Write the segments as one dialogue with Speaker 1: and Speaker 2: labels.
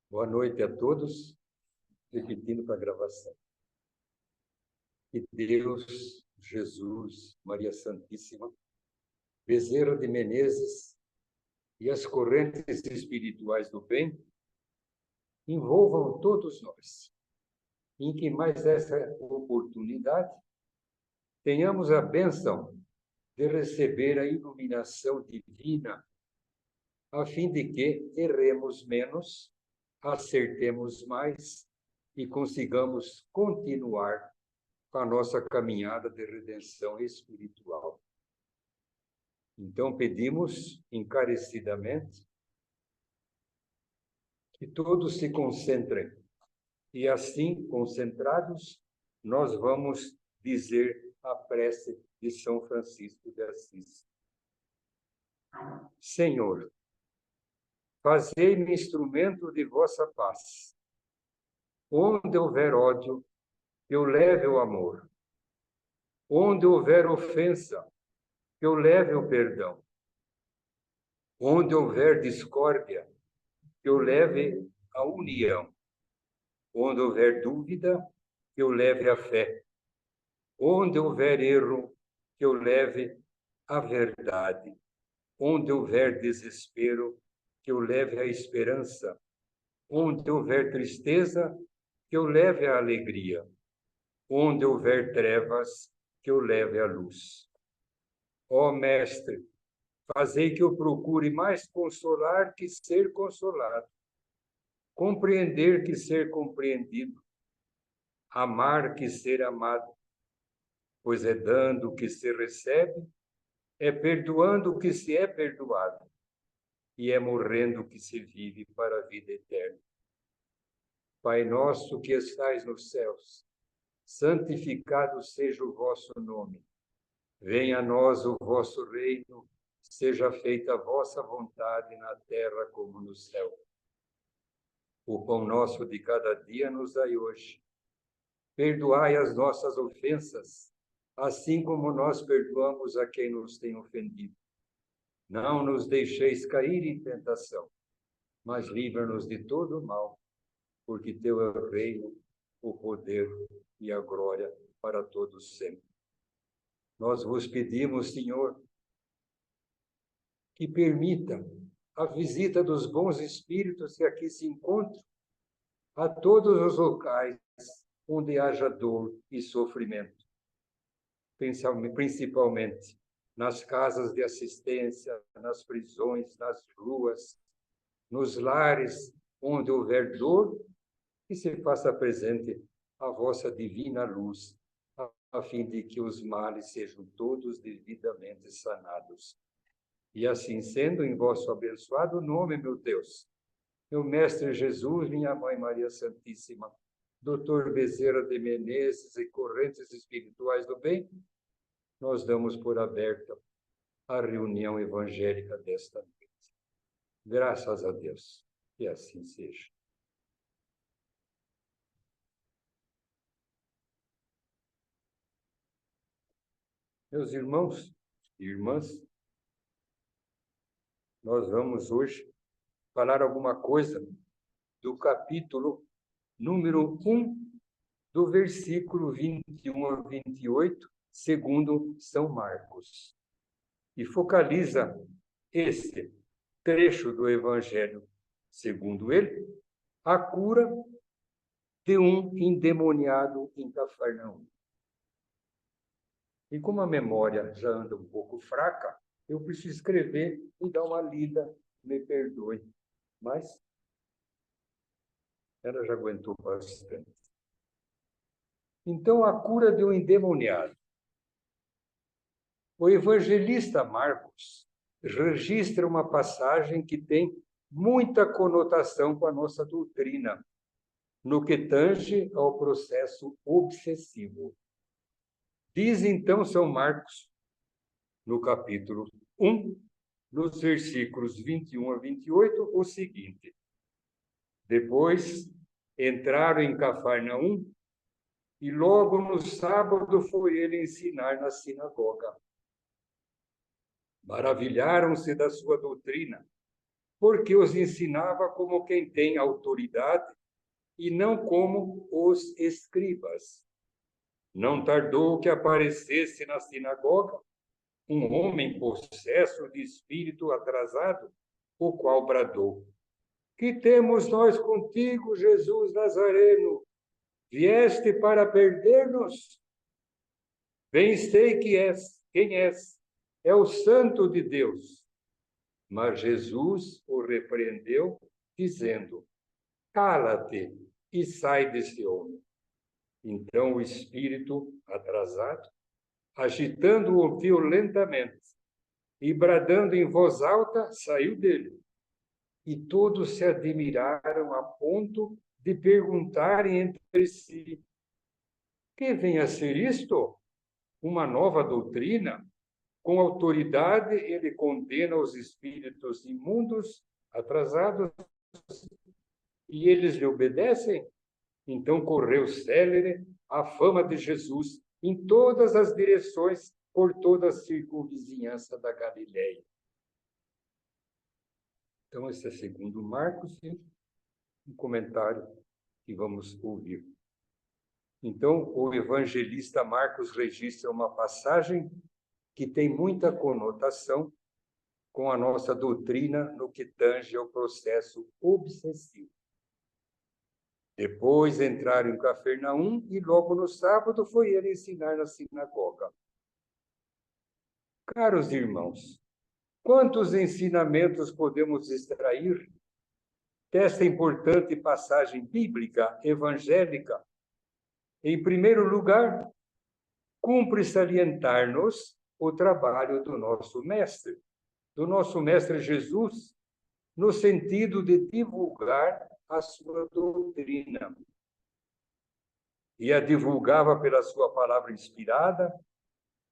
Speaker 1: Boa noite a todos, repetindo para a gravação. Que Deus, Jesus, Maria Santíssima, Bezerra de Menezes e as correntes espirituais do bem envolvam todos nós, em que mais essa oportunidade tenhamos a bênção de receber a iluminação divina, a fim de que erremos menos, acertemos mais e consigamos continuar com a nossa caminhada de redenção espiritual. Então, pedimos encarecidamente que todos se concentrem e, assim, concentrados, nós vamos dizer a prece de São Francisco de Assis. Senhor, fazei-me instrumento de vossa paz. Onde houver ódio, eu leve o amor. Onde houver ofensa, eu leve o perdão. Onde houver discórdia, eu leve a união. Onde houver dúvida, eu leve a fé. Onde houver erro, eu leve a verdade. Onde houver desespero, que eu leve a esperança. Onde houver tristeza, que eu leve a alegria. Onde houver trevas, que eu leve a luz. Ó Mestre, fazei que eu procure mais consolar que ser consolado, compreender que ser compreendido, amar que ser amado, pois é dando que se recebe, é perdoando que se é perdoado, e é morrendo que se vive para a vida eterna. Pai nosso que estais nos céus, santificado seja o vosso nome. Venha a nós o vosso reino, seja feita a vossa vontade na terra como no céu. O pão nosso de cada dia nos dai hoje. Perdoai as nossas ofensas, assim como nós perdoamos a quem nos tem ofendido. Não nos deixeis cair em tentação, mas livra-nos de todo o mal, porque teu é o reino, o poder e a glória para todos sempre. Nós vos pedimos, Senhor, que permita a visita dos bons espíritos que aqui se encontram a todos os locais onde haja dor e sofrimento, principalmente nas casas de assistência, nas prisões, nas ruas, nos lares onde houver dor, que se faça presente a vossa divina luz, a fim de que os males sejam todos devidamente sanados. E assim sendo, em vosso abençoado nome, meu Deus, meu Mestre Jesus, minha Mãe Maria Santíssima, Dr. Bezerra de Menezes e correntes espirituais do bem, nós damos por aberta a reunião evangélica desta noite. Graças a Deus, que assim seja. Meus irmãos e irmãs, nós vamos hoje falar alguma coisa do capítulo número 1, do versículo 21 a 28, segundo São Marcos, e focaliza esse trecho do Evangelho, segundo ele, a cura de um endemoniado em Cafarnaum. E como a memória já anda um pouco fraca, eu preciso escrever e dar uma lida, me perdoe, mas ela já aguentou bastante. Então, a cura de um endemoniado. O evangelista Marcos registra uma passagem que tem muita conotação com a nossa doutrina, no que tange ao processo obsessivo. Diz então São Marcos, no capítulo 1, nos versículos 21 a 28, o seguinte: Depois entraram em Cafarnaum, e logo no sábado foi ele ensinar na sinagoga. Maravilharam-se da sua doutrina, porque os ensinava como quem tem autoridade e não como os escribas. Não tardou que aparecesse na sinagoga um homem possesso de espírito atrasado, o qual bradou: Que temos nós contigo, Jesus Nazareno? Vieste para perder-nos? Bem sei que és, quem és, é o Santo de Deus. Mas Jesus o repreendeu, dizendo: Cala-te e sai desse homem. Então o espírito, atrasado, agitando-o violentamente e bradando em voz alta, saiu dele. E todos se admiraram a ponto de perguntarem entre si: Que vem a ser isto? Uma nova doutrina? Com autoridade ele condena os espíritos imundos, atrasados, e eles lhe obedecem? Então correu célere a fama de Jesus em todas as direções, por toda a circunvizinhança da Galileia. Então, esse é segundo Marcos, e um comentário que vamos ouvir. Então, o evangelista Marcos registra uma passagem que tem muita conotação com a nossa doutrina no que tange ao processo obsessivo. Depois entraram em Cafarnaum e logo no sábado foi ele ensinar na sinagoga. Caros irmãos, quantos ensinamentos podemos extrair desta importante passagem bíblica evangélica? Em primeiro lugar, cumpre salientar-nos o trabalho do nosso mestre Jesus, no sentido de divulgar a sua doutrina. E a divulgava pela sua palavra inspirada,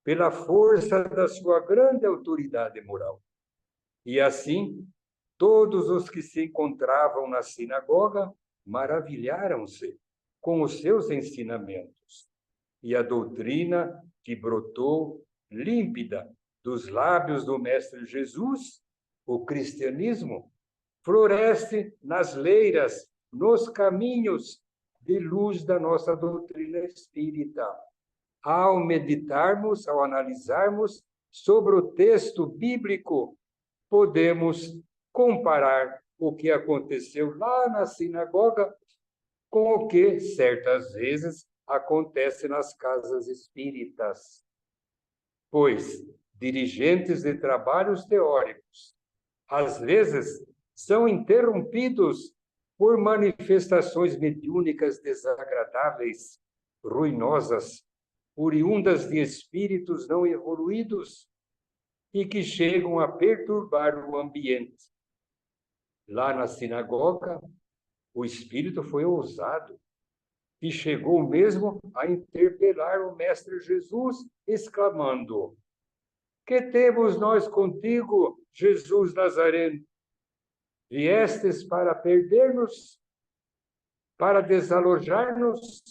Speaker 1: pela força da sua grande autoridade moral. E assim, todos os que se encontravam na sinagoga maravilharam-se com os seus ensinamentos. E a doutrina que brotou límpida dos lábios do Mestre Jesus, o cristianismo, floresce nas leiras, nos caminhos de luz da nossa doutrina espírita. Ao meditarmos, ao analisarmos sobre o texto bíblico, podemos comparar o que aconteceu lá na sinagoga com o que, certas vezes, acontece nas casas espíritas. Pois dirigentes de trabalhos teóricos, às vezes, são interrompidos por manifestações mediúnicas desagradáveis, ruinosas, oriundas de espíritos não evoluídos e que chegam a perturbar o ambiente. Lá na sinagoga, o espírito foi ousado e chegou mesmo a interpelar o Mestre Jesus, exclamando: Que temos nós contigo, Jesus Nazareno? Viestes para perder-nos, para desalojar-nos?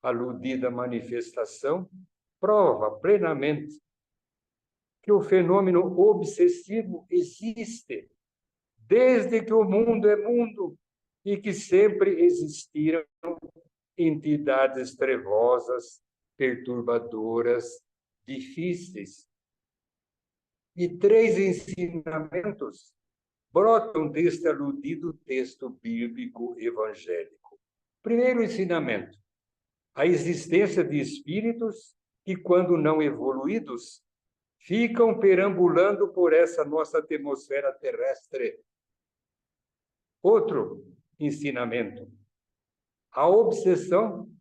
Speaker 1: A aludida manifestação prova plenamente que o fenômeno obsessivo existe desde que o mundo é mundo e que sempre existiram entidades trevosas, perturbadoras, difíceis. E 3 ensinamentos brotam deste aludido texto bíblico evangélico. Primeiro ensinamento: a existência de espíritos que, quando não evoluídos, ficam perambulando por essa nossa atmosfera terrestre. Outro ensinamento: a obsessão,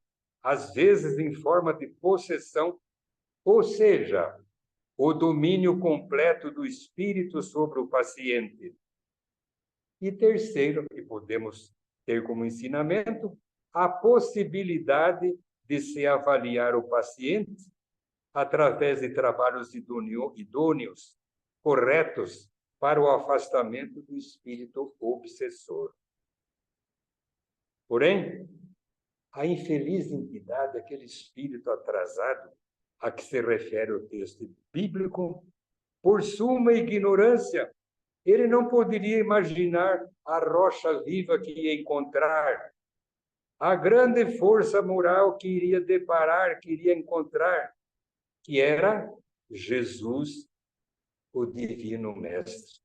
Speaker 1: às vezes em forma de possessão, ou seja, o domínio completo do espírito sobre o paciente. E terceiro, que podemos ter como ensinamento, a possibilidade de se avaliar o paciente através de trabalhos idôneos, corretos, para o afastamento do espírito obsessor. Porém, a infeliz entidade, aquele espírito atrasado a que se refere o texto bíblico, por suma ignorância, Ele não poderia imaginar a rocha viva que ia encontrar, a grande força moral que iria deparar, que iria encontrar, que era Jesus, o Divino Mestre.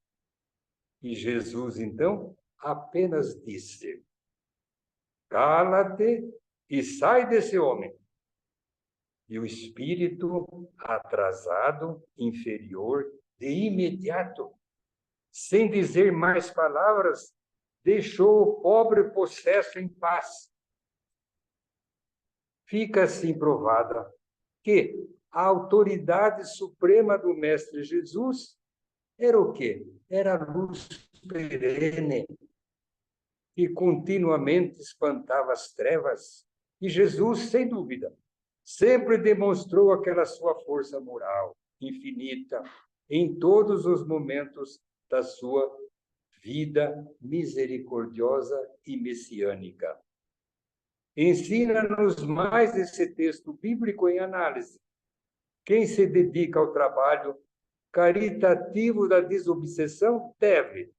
Speaker 1: E Jesus, então, apenas disse: cala-te e sai desse homem. E o espírito atrasado, inferior, de imediato, sem dizer mais palavras, deixou o pobre possesso em paz. Fica assim provada que a autoridade suprema do Mestre Jesus era o quê? Era a luz perene, que continuamente espantava as trevas. E Jesus, sem dúvida, sempre demonstrou aquela sua força moral infinita em todos os momentos da sua vida misericordiosa e messiânica. Ensina-nos mais esse texto bíblico em análise. Quem se dedica ao trabalho caritativo da desobsessão deve,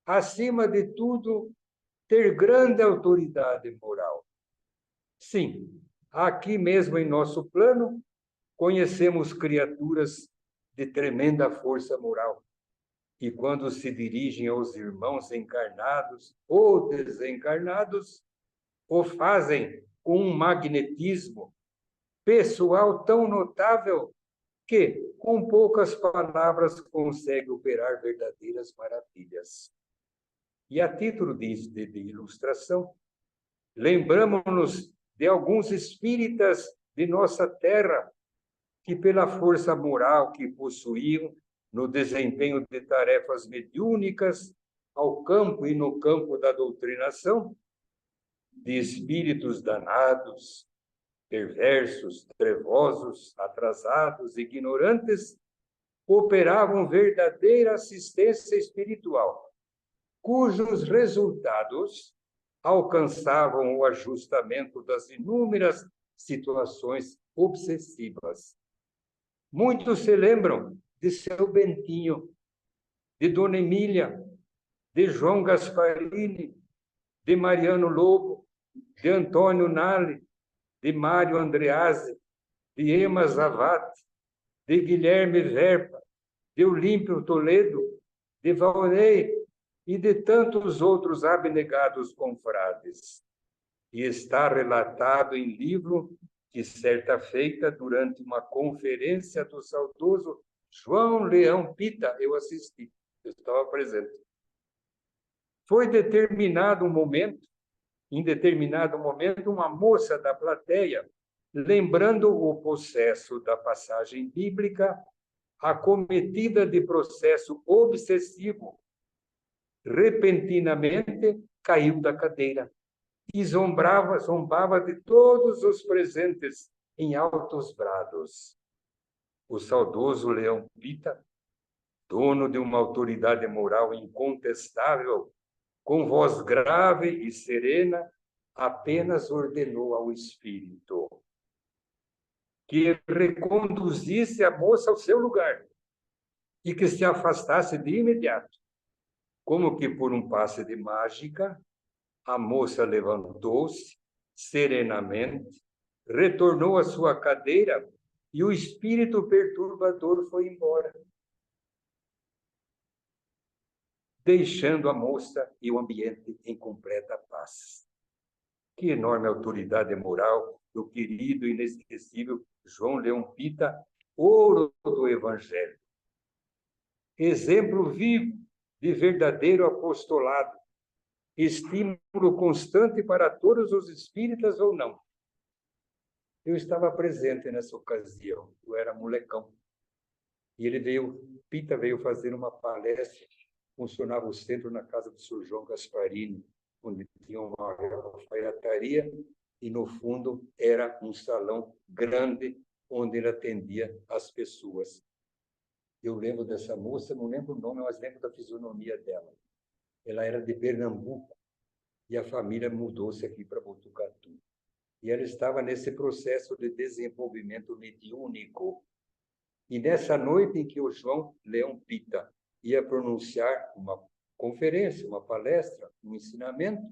Speaker 1: acima de tudo, ter grande autoridade moral. Sim, aqui mesmo em nosso plano, conhecemos criaturas de tremenda força moral. E quando se dirigem aos irmãos encarnados ou desencarnados, o fazem com um magnetismo pessoal tão notável que, com poucas palavras, consegue operar verdadeiras maravilhas. E a título de ilustração, lembramos-nos de alguns espíritas de nossa terra que, pela força moral que possuíam no desempenho de tarefas mediúnicas, ao campo e no campo da doutrinação, de espíritos danados, perversos, trevosos, atrasados, ignorantes, operavam verdadeira assistência espiritual, cujos resultados alcançavam o ajustamento das inúmeras situações obsessivas. Muitos se lembram de seu Bentinho, de Dona Emília, de João Gasparini, de Mariano Lobo, de Antônio Nali, de Mário Andreazzi, de Ema Zavatti, de Guilherme Verpa, de Olímpio Toledo, de Valnei e de tantos outros abnegados confrades. E está relatado em livro que, certa feita, durante uma conferência do saudoso João Leão Pita, eu assisti, eu estava presente. Foi em determinado momento, uma moça da plateia, lembrando o processo da passagem bíblica, acometida de processo obsessivo, repentinamente caiu da cadeira e zombava de todos os presentes em altos brados. O saudoso Leão Pita, dono de uma autoridade moral incontestável, com voz grave e serena, apenas ordenou ao espírito que reconduzisse a moça ao seu lugar e que se afastasse de imediato. Como que por um passe de mágica, a moça levantou-se serenamente, retornou à sua cadeira e o espírito perturbador foi embora, deixando a moça e o ambiente em completa paz. Que enorme autoridade moral do querido e inesquecível João Leão Pita, ouro do Evangelho. Exemplo vivo de verdadeiro apostolado, estímulo constante para todos os espíritas ou não. Eu estava presente nessa ocasião, eu era molecão. E Pita veio fazer uma palestra, funcionava o centro na casa do Sr. João Gasparini, onde tinha uma alfaiataria e, no fundo, era um salão grande onde ele atendia as pessoas. Eu lembro dessa moça, não lembro o nome, mas lembro da fisionomia dela. Ela era de Pernambuco e a família mudou-se aqui para Botucatu. E ela estava nesse processo de desenvolvimento mediúnico. E nessa noite em que o João Leão Pita ia pronunciar uma conferência, uma palestra, um ensinamento,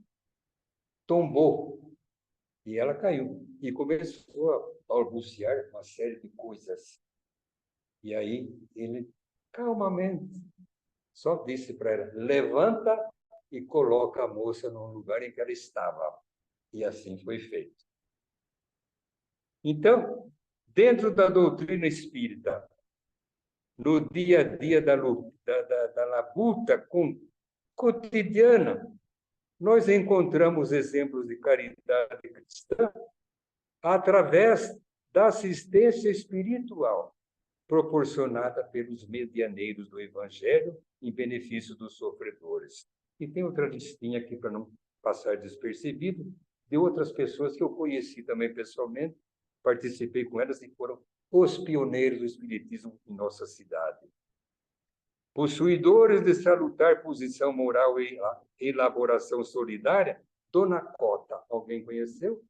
Speaker 1: tombou e ela caiu e começou a balbuciar uma série de coisas. E aí ele, calmamente, só disse para ela, levanta e coloca a moça no lugar em que ela estava. E assim foi feito. Então, dentro da doutrina espírita, no dia a dia da labuta cotidiana, nós encontramos exemplos de caridade cristã através da assistência espiritual proporcionada pelos medianeiros do Evangelho em benefício dos sofredores. E tem outra listinha aqui para não passar despercebido, de outras pessoas que eu conheci também pessoalmente, participei com elas e foram os pioneiros do Espiritismo em nossa cidade. Possuidores de salutar posição moral e elaboração solidária, Dona Cota, alguém conheceu?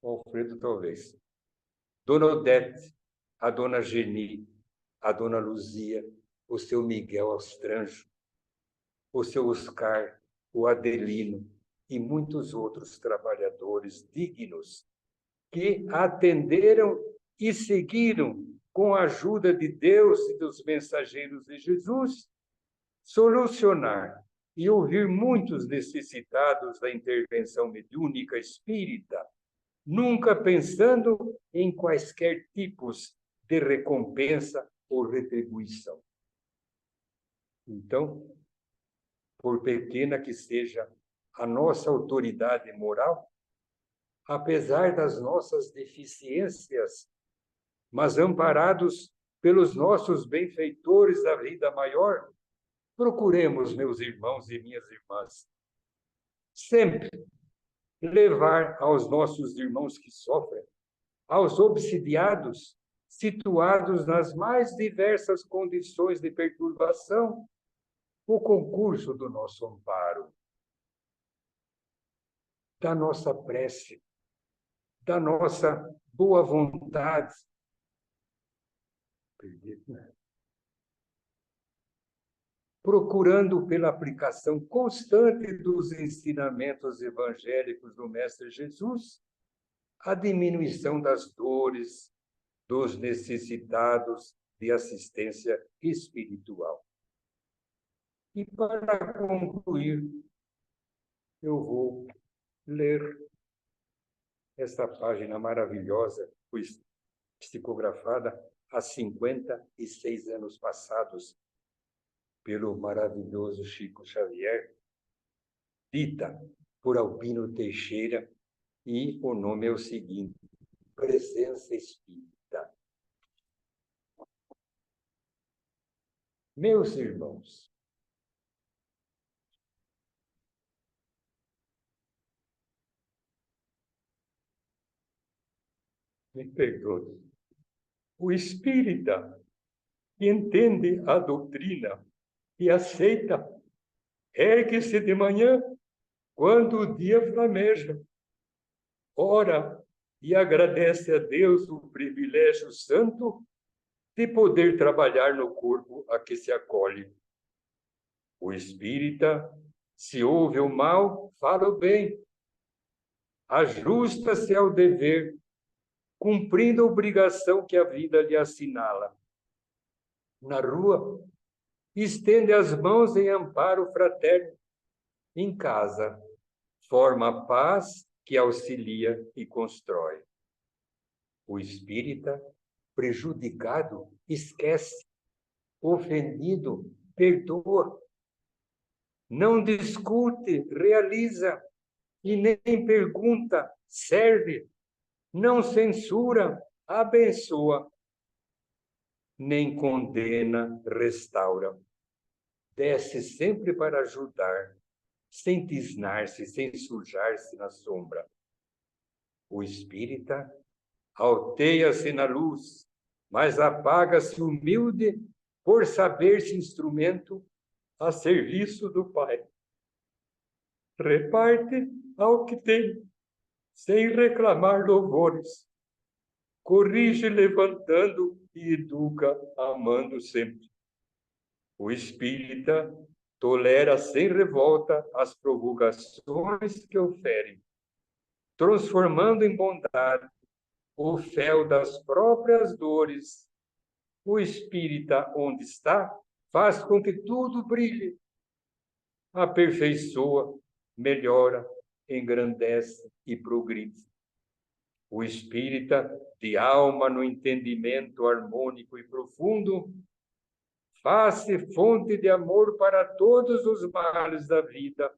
Speaker 1: Alfredo, talvez. Dona Odete, a Dona Geni, a Dona Luzia, o seu Miguel Astranjo, o seu Oscar, o Adelino e muitos outros trabalhadores dignos que atenderam e seguiram, com a ajuda de Deus e dos mensageiros de Jesus, solucionar e ouvir muitos necessitados da intervenção mediúnica espírita, nunca pensando em quaisquer tipos de recompensa ou retribuição. Então, por pequena que seja a nossa autoridade moral, apesar das nossas deficiências, mas amparados pelos nossos benfeitores da vida maior, procuremos, meus irmãos e minhas irmãs, sempre levar aos nossos irmãos que sofrem, aos obsidiados, situados nas mais diversas condições de perturbação, o concurso do nosso amparo, da nossa prece, da nossa boa vontade. Procurando pela aplicação constante dos ensinamentos evangélicos do Mestre Jesus, a diminuição das dores dos necessitados de assistência espiritual. E para concluir, eu vou ler esta página maravilhosa, psicografada há 56 anos passados, pelo maravilhoso Chico Xavier, dita por Albino Teixeira, e o nome é o seguinte: Presença Espírita. Meus irmãos, me perdoe, o espírita que entende a doutrina e aceita, ergue-se de manhã quando o dia flameja, ora e agradece a Deus o privilégio santo de poder trabalhar no corpo a que se acolhe. O espírita, se ouve o mal, fala o bem, ajusta-se ao dever, cumprindo a obrigação que a vida lhe assinala. Na rua, estende as mãos em amparo fraterno. Em casa, forma a paz que auxilia e constrói. O espírita, prejudicado, esquece. Ofendido, perdoa. Não discute, realiza. E nem pergunta, serve. Não censura, abençoa. Nem condena, restaura. Desce sempre para ajudar, sem tisnar-se, sem sujar-se na sombra. O espírita alteia-se na luz, mas apaga-se humilde por saber-se instrumento a serviço do Pai. Reparte ao que tem, sem reclamar louvores. Corrige levantando e educa amando sempre. O espírita tolera sem revolta as provocações que oferem, transformando em bondade o fel das próprias dores. O espírita, onde está, faz com que tudo brilhe, aperfeiçoa, melhora, engrandece e progride. O espírita, de alma no entendimento harmônico e profundo, faz-se fonte de amor para todos os males da vida,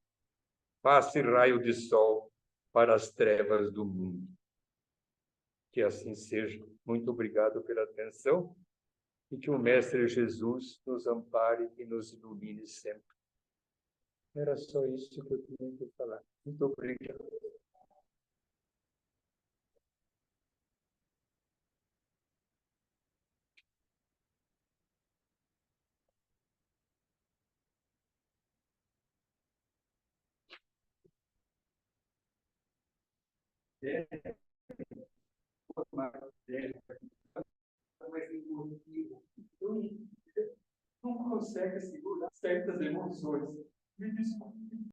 Speaker 1: faz-se raio de sol para as trevas do mundo. Que assim seja. Muito obrigado pela atenção e que o Mestre Jesus nos ampare e nos ilumine sempre. Era só isso que eu tinha que falar. Muito obrigado. Não consegue segurar certas emoções. Me desculpe.